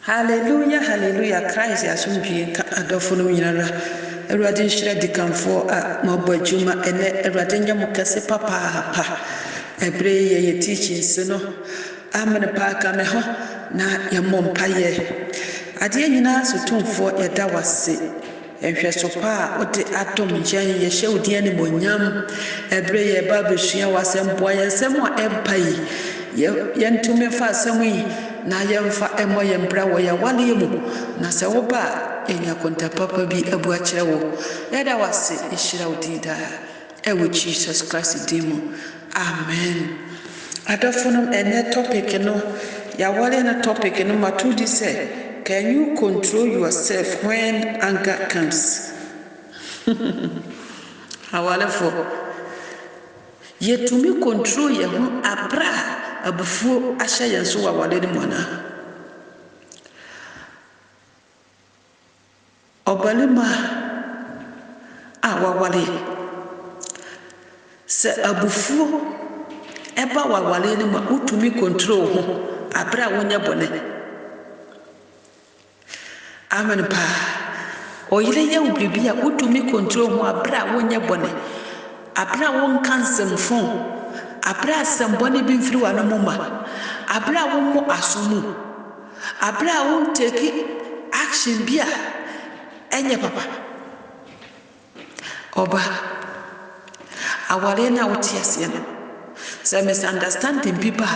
Hallelujah, hallelujah. Christ asumdue ka adofo no nyinara. Awurade nhyira dikanfo a mabɔ adwuma ene awurade nyam kase papa. Ebre ye teachings no. Amen pa ka me ho na ye mompaye. Ade nyina so tumfo ye da wase. Ehwe so pa a ode atom nyan ye hye odi ani monyam. Ebre ye ba besua wasem boa ye sem a empai. Ye ntumi fa asem yi na yemfa emo yembra wo ya wale mu na se wo ba enya konta papa bi abu a kire wo yada wase ihira odida ewo Jesus Christ dimu amen. Adofonum ene topic no ya wale na topic no matudi say, can you control yourself when anger comes? Awale for yetumi control ye ho abra abufu ahya yenso wa wale ni mona obalima wa wale se abufu eba wa wale ni ma utumi control ho abra wonya bone amen pa oyire ye ubibia utumi control ho abra wonya bone abra won cancel phone abra samboni bi mfiri wa no moma abra wo mo asomu abra wo take action bia enye papa oba awale na wote ase no se misunderstanding bi ba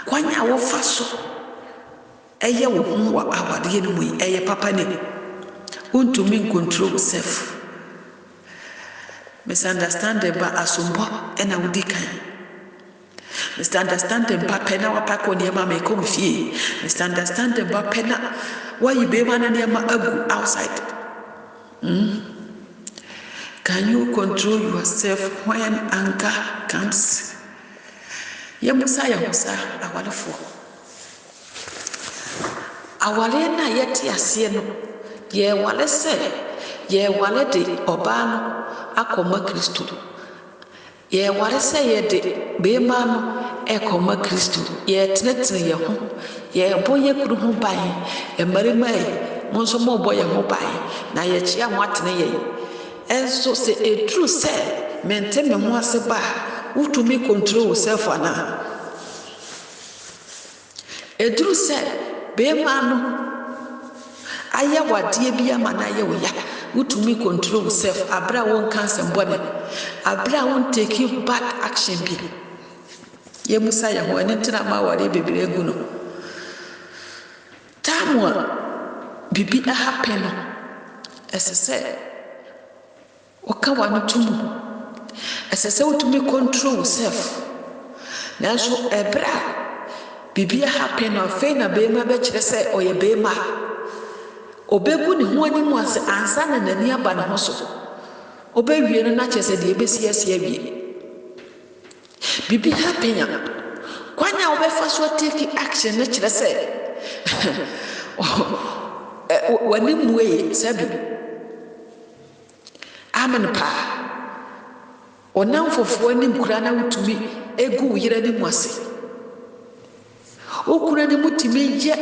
kwanya wo faso eye wo hu wa awade no mu eye papa ne untumi control yourself. Misunderstanding ba asombo ena wudi kan. Misunderstanding ba pena wa pa ko niema me ko fie. Misunderstanding ba pena wa yibe ma na niema agu outside. Can you control yourself when anger comes? Yemusa ya musa awalefo. Awale na yeti ase no ye wale se ye wale de oba no akoma Kristo ye ware se ye de bema no ekoma Kristo ye tenetene ye ho ye boye kuru ho ban e marima e monso mo boye ho ban na ye chia mo atene ye enso se e true se mente me ho ase ba utumi control yourself ana e true se bema no aya wadie bia mana ye wo ya utumi control yourself abra won cancer mbone abra won take back action bi ye musa ya ho ene tina ma ware bebere egu no tamwa bibi a happen no esese okawa no tumu esese utumi control yourself nanso ebra bibi a happen no fe na be ma be kire se oye be ma obegu ni ho ani mu ase ansa na nani aba ne ho so obewie no na chese de ebesi ase awie bibi happen ya kwanya obefa so take action na kire se wani muwe sabi amen pa onam fofo ani mkura na utumi egu uyire ni mu ase okura ni mutimi je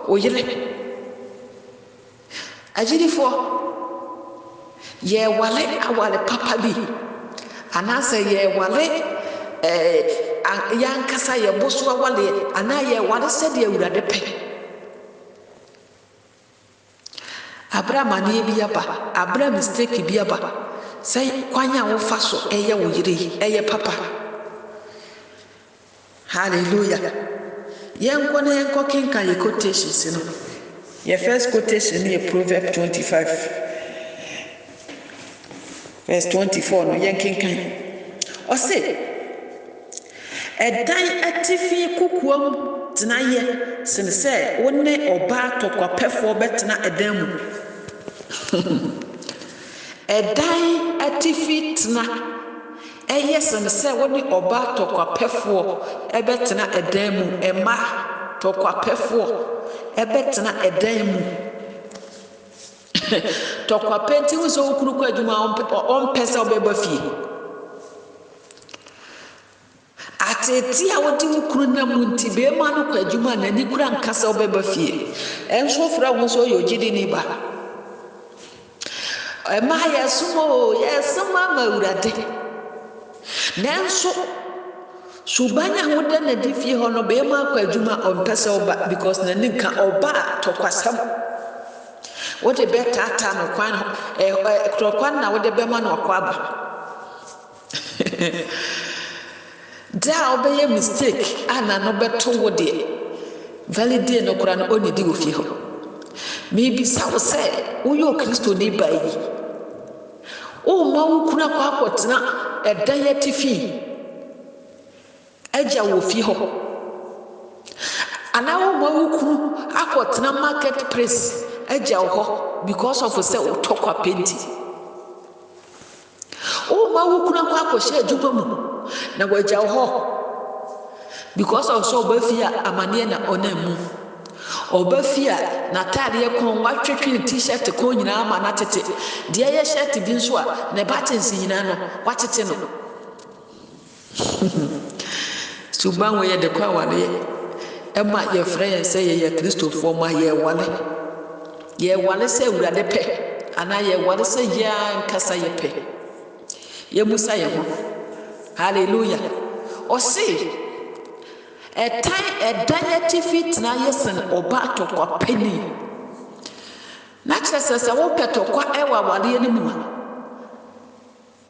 oyire ajirifo ye wale awale papa bi anase ye wale yankasa ye boso awale ana ye wale sede awurade pe Abraham ani bi aba Abraham mistake bi aba say kwanya wo fa so eye wo yire eye papa hallelujah yenko na yenko kenka ye quotations no. Your first quotation is Proverbs 25, verse 24. No, yankin. Or say, a dine atifi kukuam tinaye, sin say, one or bar to quapefo betna a demu. A dine atifi tina, a yes, and say, one or bar to quapefo, a betna a demu, a ma to quapefo. Ebetna edemu tokwa penti uzo okuruku adwuma on pesa obeba fie at atete a wodi wo kunu na munti be ma no kwa adwuma na ni kura nkasa obeba fie enso fra wo so yogidi ni ba ma yesuma ma urade nanso subanya hoda na di fie ho no be ma kwa adwuma ompese oba because na ni nka oba tokwasam wode betata no kwan krokwan na wode be ma no akwaba da obeye mistake ana no beto wode validate no kura no onidi wo fie ho maybe sawo say uyo Kristo ni bayi o ma wo kuna kwa akotena edan yatifi agya wo fie ho ana wo ma wo kunu akotena marketplace agya wo ho because of say utokwa penti o ma wo kuna kwa akoshe adwuma mu na wagya wo ho because of so bafia amane na onamu obafia na tade kon watwetwe t-shirt ko nyina ama na tete de ye shirt bi nso a na buttons nyina no watete no suban we ye de kwa wale ema ye frɛ say ye Kristofo ma ye wale say urade pɛ ana ye wale say ya nkasa ye pɛ ye musa ye ho hallelujah o see edan yatifit na yesen oba tokwa peni na kyerɛ wo petokwa ewa wale ne mu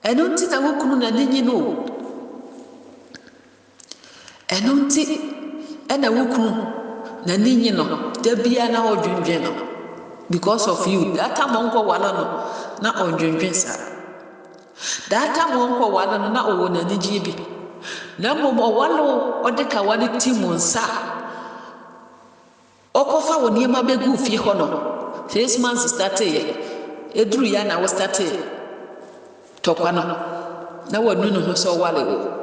eno nti na wokunu na ninyi no eno nti ena wokunu na ninyi no da bia na odwendwen no because of you data monko wala no na odwendwen sa data monko wala no na owo na niji bi na momo walo odeka wale timonsa okofa wo niema begu fie ho no 6 months started eduru ya na wo started tokwa no na wanu no so wale wo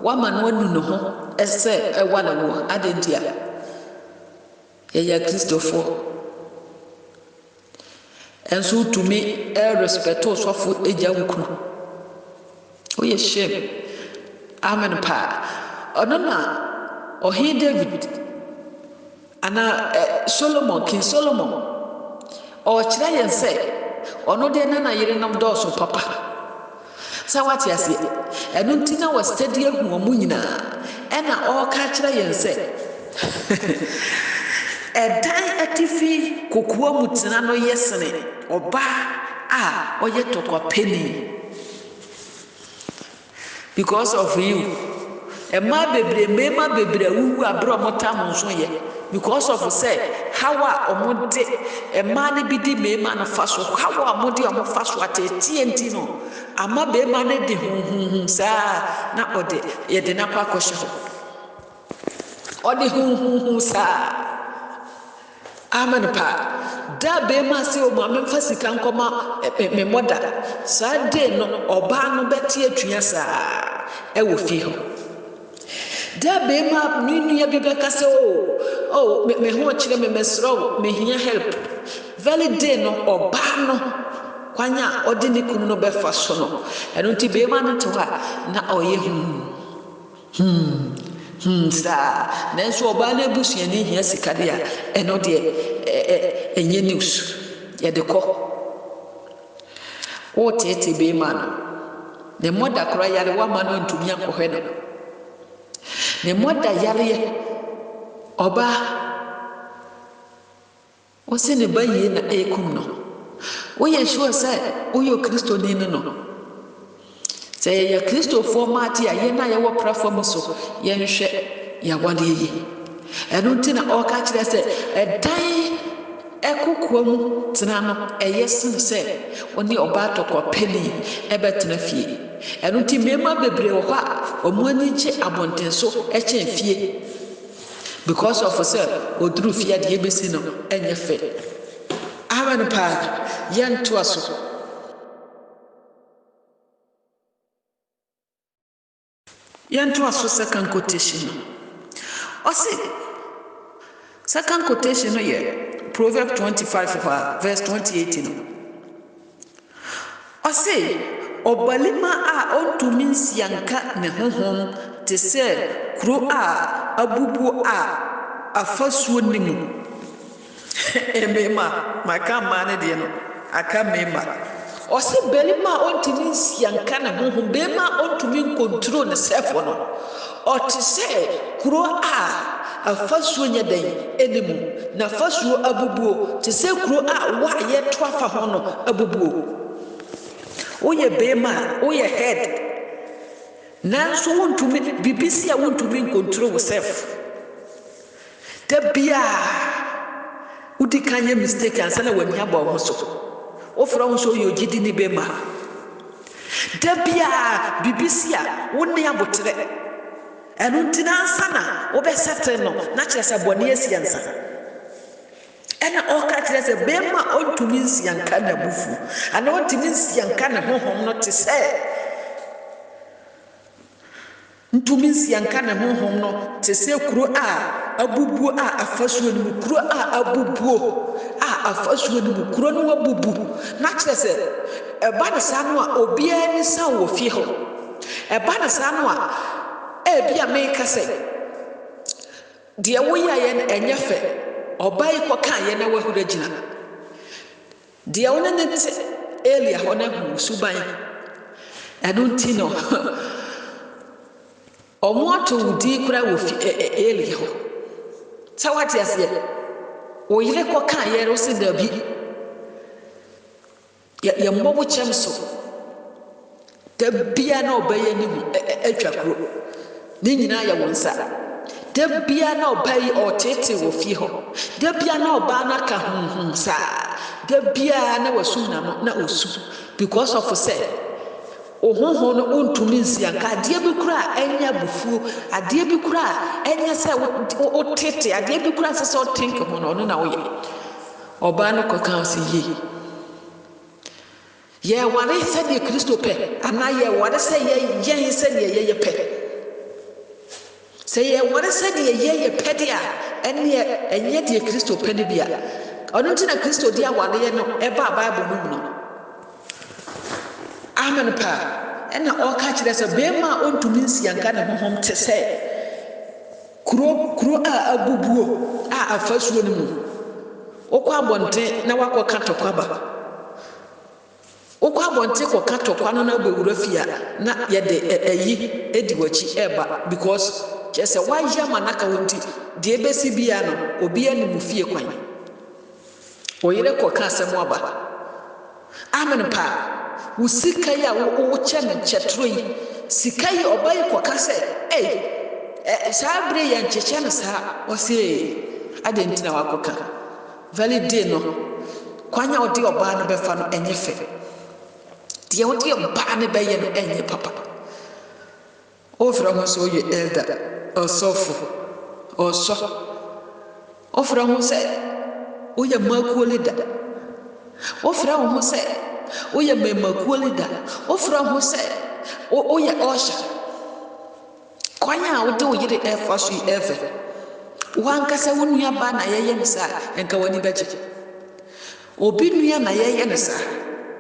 wama no wanu no ho ese wale wo adentia ya Kristofo enso tumi respect osofo eja wukunu oye shame amen pa onona ohi David ana King Solomon o kira yense ono de na yire nam doso papa sa wati ase eno ntina wa study ahu omu nyina ena o ka kira yense edan atifi kokoa mutina no yesene oba a oye tokwa penny because of you ema bebre wu abro motam nso ye because of say hawa omode ema ne bidi mema na faso hawa omode omofaso ateti no ama bema ne de hunhun sa na ode ye de na kwa kwhye ho ode hunhun sa amen pa da bema se o ma memfa sika nkoma me moda sa de no oba no beti atua sa wo fie ho da bema ninu ya bibeka se me ho kire me mesro me hia help validate no oba no kwanya ode ne kunu no befa so no eno nti bema no to ha na oye sa nanso oba na busua ne hia sika de a eno de enye news ye de ko o tete bema no ne moda kora yare wa ma no ntumi akohwe no ne moda yare oba o se ne bayi na ekum no o ye sure say o yo Kristo ni no say ya Kristofo mati a ye na ye wo platform so ye nhwe ya wale yi eno ntina o ka kire say edan ekokoa mu tena no eyesen say oni oba tokwa peli ebetena fie eno nti mema bebre wo ha omu ani che abontenso eche fie because of say oduru fie de ebesi no enye fe amen pa yanto aso second quotation o say second quotation no ye Proverbs 25 verse 28 no o say obalima a ontumi nsianka ne honhom te sɛ kuro a abubu a afasuo nimu emema maka ma ne de no aka mema ɔse barima a ɔntumi nsianka ne honhom barima a ɔntumi nkontrol ne sɛfo no ɔte sɛ kuro a afasuo nyɛ dɛn ɛnimu na afasuo abubuo te sɛ kuro a wɔayɛ to afa ho no abubuo woyɛ barima a woyɛ head nanso wontumi bibisi a wontumi nkontrol wo self da bia wodi kan yɛ mistake ansa na w'ani abɔ wo so wofra wo so yɛ ogidi ni barima da bia bibisi a wo ne abotrɛ ɛno nti na ansa na wobɛsɛte no na kyerɛ sɛ bɔne asi ansa ɛna ɔka kyerɛ sɛ barima ɔntumi nsianka n'abufu ana ɔntumi nsianka ne honhom no te sɛ ntumi nsianka ne honhom no te sɛ kuro a abubuo a afasuo no mu kuro a abubuo a afasuo no mu kuro no abubu na kyerɛ sɛ ɛba ne saa no a obiara ni sa wɔ fie hɔ ɛba ne saa no a ebi a meka sɛ deɛ woyɛ yɛ no ɛnyɛ fɛ ɔbaa yi kɔka yɛ na wahura gyina deɛ wo ne te Elia hɔ na hu suban ɛno nti no ɔmo ato wo din kora wɔ fi Elia hɔ sɛ wate aseɛ wo yere kɔka yɛ no sɛ dabi yɛ mmɔ wo kyɛm so da bia na ɔbɛyɛ ne mu atwa kuro ne nyinaa yɛ wo nsa da bia na ɔba yi ɔtete wɔ fie hɔ da bia na ɔba na ka honhom saa da bia na wasum na no na osu because of sɛ ohonhom no ontumi nsianka adeɛ bi kura a ɛnyɛ bufuo adeɛ bi kura a ɛnyɛ sɛ wotete adeɛ bi kura sɛ sɛ ɔtenke ho no ɔno na woyɛ ɔba no kɔka sɛ yɛware sɛdeɛ Kristo pɛ anaa yɛware sɛ yɛn sɛdeɛ yɛyɛ pɛ sɛ yɛware sɛdeɛ yɛyɛ pɛ de a ɛnyɛ deɛ Kristo pɛ no bi a ɔno nti na Kristo de awareɛ no ɛba Bible no mu no amen pa ɛna ɔka kyerɛ sɛ barima a ɔntumi nsianka ne honhom te sɛ kuro a abubuo a afasuo no mu wokɔ abɔnten na wakɔka tɔkwaba wokɔ abɔnten kɔka tɔkwa no na wobɛwura fie a na yɛde ayi edi w'akyi ɛba because kyerɛ sɛ woayɛ ama naka wo nti deɛ ɛbɛsi bia no obiara ne mu fie kwan ɔyere kɔka asɛm aba amen pa wo sika yi a wokyɛ no nkyɛtoro yi sika yi ɔba yi kɔka sɛ saa bere yɛ nkyekyɛ no saa ɔsɛ adɛn nti na wakɔka valide no kwan a wode ɔbaa no bɛfa no ɛnyɛ fɛ deɛ wode ɔbaa no bɛyɛ no ɛnyɛ papa wofrɛ ho sɛ woyɛ elder ɔsɔfo ɔsɔ wofrɛ ho sɛ woyɛ makuo leader wofrɛ ho sɛ woyɛ memakuo leader wofrɛ ho sɛ woyɛ ɔhyɛ kwan a wode wo yere ɛfa so yi ɛfɛ wankasa wo nua ba na yɛyɛ no saa ɛnka w'ani bɛgye obi nua na yɛyɛ no saa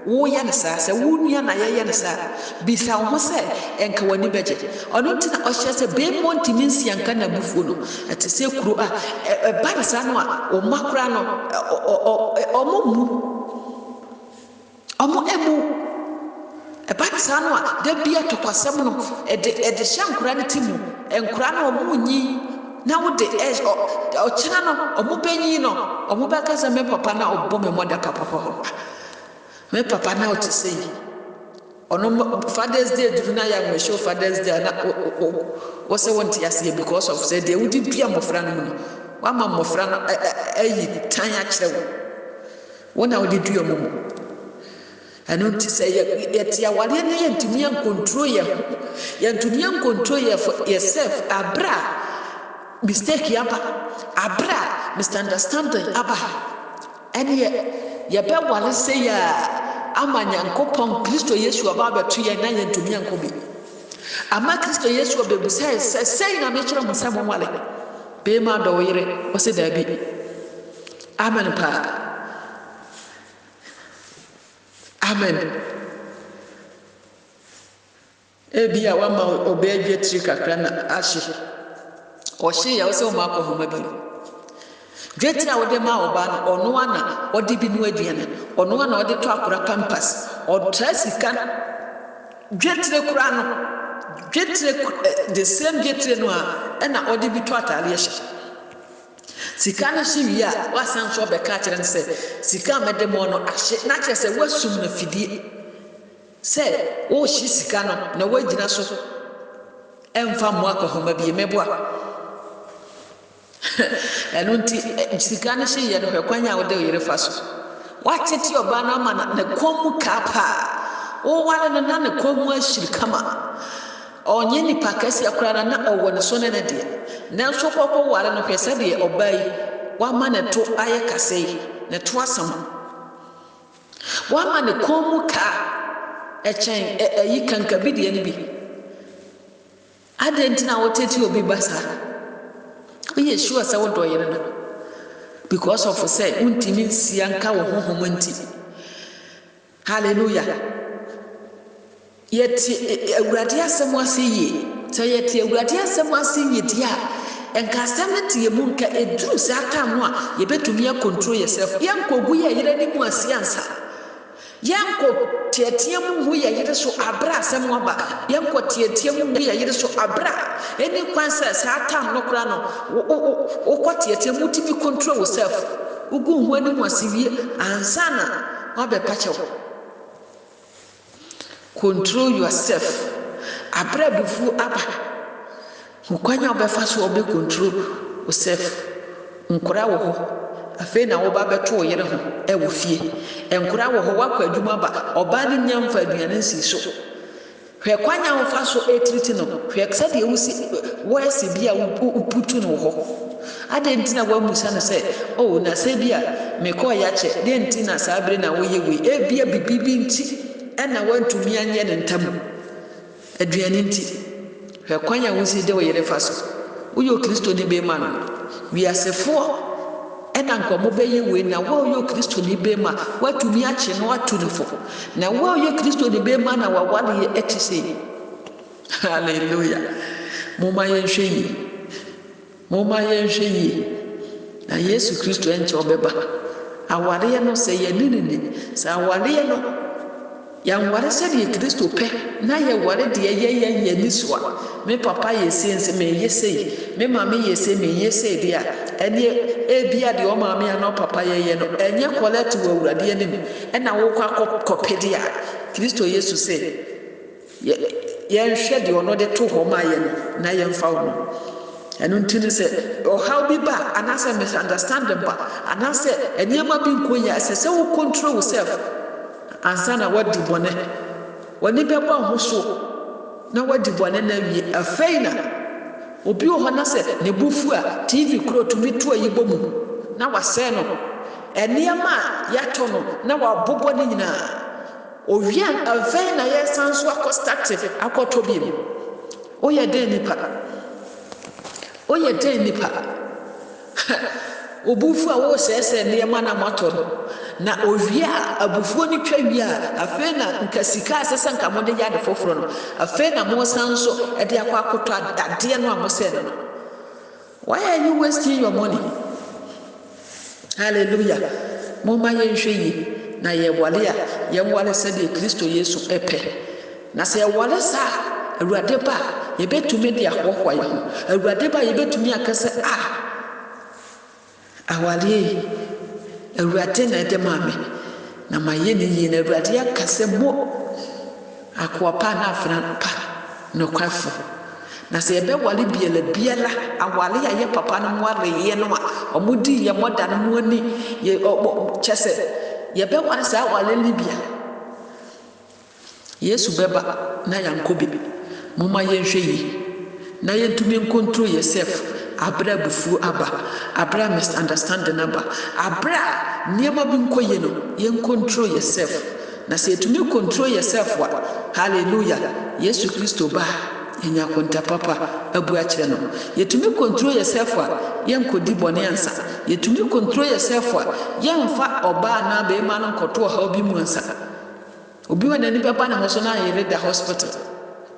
woyɛ no saa sɛ wo nua na yɛyɛ no saa bisa wo ho sɛ ɛnka w'ani bɛgye ɔno nti na ɔhyɛ sɛ bɛrima ntumi nsianka n'abufuo no ɛte sɛ kuro a ɛba no saa no a ɔma kora no ɔmo emu ɛba no saa no a da bia tɔkwasɛm no ɛde hyɛ nkora no ti mu nkora no ɔmo nyi na wode ɔkyena no ɔmo bɛnyi no ɔmo bɛka sɛ me papa na ɔbɔ me mɔda papa hɔ me papa na ɔte sɛ yi ɔno Father's Day duru na yɛ show Father's Day na wɔsɛ wɔnte aseɛ because of sɛ deɛ wode bia mmɔfra no mu no wama mmɔfra no ayi tan akyerɛ wo wɔn a wode dua mu ɛno nti sɛ yɛte awareɛ no yɛntumi ankontrol yɛntumi ankontrol yɛself abra mistake aba abra misunderstanding aba ɛne yɛbɛwale sɛ yɛ ama Nyankopɔn Kristo Yesu aba abɛto yɛn na yɛntumi ankɔ bi ama Kristo Yesu abɛbusa sɛ sɛn na mekyerɛ mo sɛ monwale bɛrima dɔ wo yere ɔsɛ daabi amen paa amen Ebia wama obedwe tiri kakra na ahye ohye ya wo se o ma akɔhoma bi dwetiri a wode ma oba no ono ana odi bi no aduane ono ana ode to akora pampas otra sika dwetiri kura no dwetiri the same dwetiri no a na ode bi to atare hye sika no hye wi a wasan so beka kire ne se sika mede mo no ahye na kire se wasum na fidie se o hye sika no na wagina so emfa mo akɔhoma bi meboa eno nti sika no hye ye no hwekwanya wo de yere fa so watete oba na ama na komu kapa o wale na na komu ashiri kama onye ni pakasi akura na owo ne so ne de na so kokko wale no hwese de obai wa ma ne to aye kasei ne to asam wa ma ne komu ka echen ayi kanka bi de ne bi adentina wotete obi basa oye sure say wo do yere no because of say untimi nsianka wo honhom nti hallelujah yeti awurade asem ase yi so yeti awurade asem ase yi dia enka asem mu nka eduru sa atam no a yebetumi ya control yourself yankogu ye yere ni mu asiansa yanko tietie mu hu ye yere so abra asem aba yanko tietie mu hu ye yere so abra eni kwansa sa atam no kra no wo ko tietie mu timi control yourself ugu hu ani mu asiwie ansana obepa chewo control yourself abra bufu aba ukwanya obefa so obe control yourself nkura wo ho afi na wo ba beto yere ho e wo fie nkura wo ho wakwa adwuma ba oba ni nyamfa aduane nsi so hwe kwanya wo fa so etriti no hwe ksa de wusi wo esi bia uputu no ho ade ntina wa musa no se o na se bia me ko ya che de ntina sa abre na wo yewe e bia bibibi nti ena wantumi anye ne ntam aduane nti hwe kwanya wusi de wo yere fa so wo yo kristo ni be ma no wi asefo ena nkomo beye we na wo yo kristo ni be ma watumi ache no watu ne fo na wo yo kristo ni be ma na wawale ye etise hallelujah moma yenhwe yi na yesu kristo enche obeba aware no se ye nini sa aware no yanware se de kristo pe na ye ware de ye niswa me papa ye sense me ye sei me mama ye sei me ye sei dia ene ebia de o mama ya no papa ye no enye collect wo awurade anim ena wo kwa kopedia kristo yesu se ye nhwe de ono de to ho ma ye no na ye mfa wo eno ntini se o how be ba anase misunderstanding ba anase enema bi nkonya se wo control yourself ansana wadi bone wani bebo ho so na wadi bone na wie afeina obi o hona se ne bufu a tv kro to mitu ayibo mu na wase no enema ya to no na wabobo ne nyina owia afeina ye sanso accostative akoto bi oye de nipa obufu a wo sese ne ma na moto no na owia abufuo ni twawia afena nkasika asesa nka mode ya de foforo no afena mo sanso e de akwa akoto ade no amose no why are you wasting your money hallelujah mo ma yenhwe yi na ye wale a ye wale se de kristo yesu epe na se ye wale sa awurade ba ye betumi de ahwohwa ye ho awurade ba ye betumi akase awale awurade na de mame na maye ne yi na awurade akase mo akopa na afran pa no kwafo na se ebe wale biela awale ya ye papa no mo are ye no a omudi ye moda no mo ani ye chese ye be wale sa wale libia yesu beba na yankobi moma yenhwe yi na yentumi control yourself abra bufu aba abra misunderstanding aba abra niema bi nkoye no yen control yourself na se yetumi control yourself wa hallelujah yesu kristo ba enya konta papa abu akire no yetumi control yourself wa yen kodi bone ansa yetumi control yourself wa yen fa oba na be ma no nkoto ha obi mu ansa obi wana ni beba na ho so na yere da hospital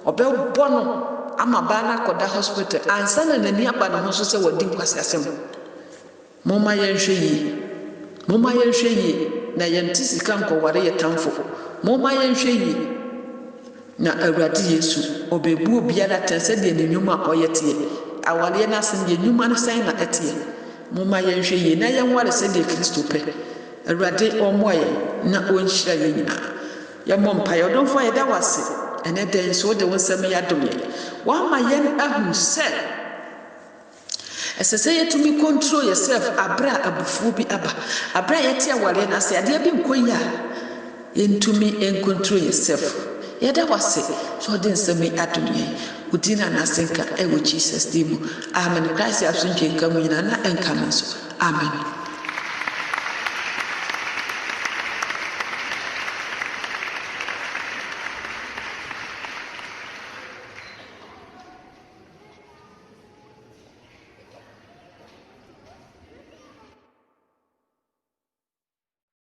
ɔbɛbɔ no ama baa no akɔda hospital ansa na n'ani aba ne ho so sɛ wɔdi nkwasi asɛm momma yɛnhwɛ yie na yɛnte sika nkɔware yɛ tamfo momma yɛnhwɛ yie na Awurade Yesu ɔbɛbu obiara atɛn sɛdeɛ ne nnwuma a ɔyɛ teɛ awareɛ no asɛm yɛ nnwuma no sɛn na ɛteɛ momma yɛnhwɛ yie na yɛnware sɛdeɛ Kristo pɛ Awurade ɔmmoa yɛn na ɔnhyira yɛn nyinaa yɛmmɔ mpaeɛ ɔdomfoɔ a yɛda wo ase ɛnɛ dɛn nso wode wo nsɛm yɛadom yɛn woama yɛn ahu sɛ ɛsɛ sɛ yɛtumi control yourself abrɛ a abufuo bi aba abrɛ a yɛte awareɛ no ase adeɛ bi nkɔ yi a yɛntumi control yourself yɛda wo ase sɛ ɔde nsɛm yi adom yɛn wodi na anase nka ɛwɔ Jesus din mu amen Christ asomdwe nka mu nyinaa na ɛnka no nso amen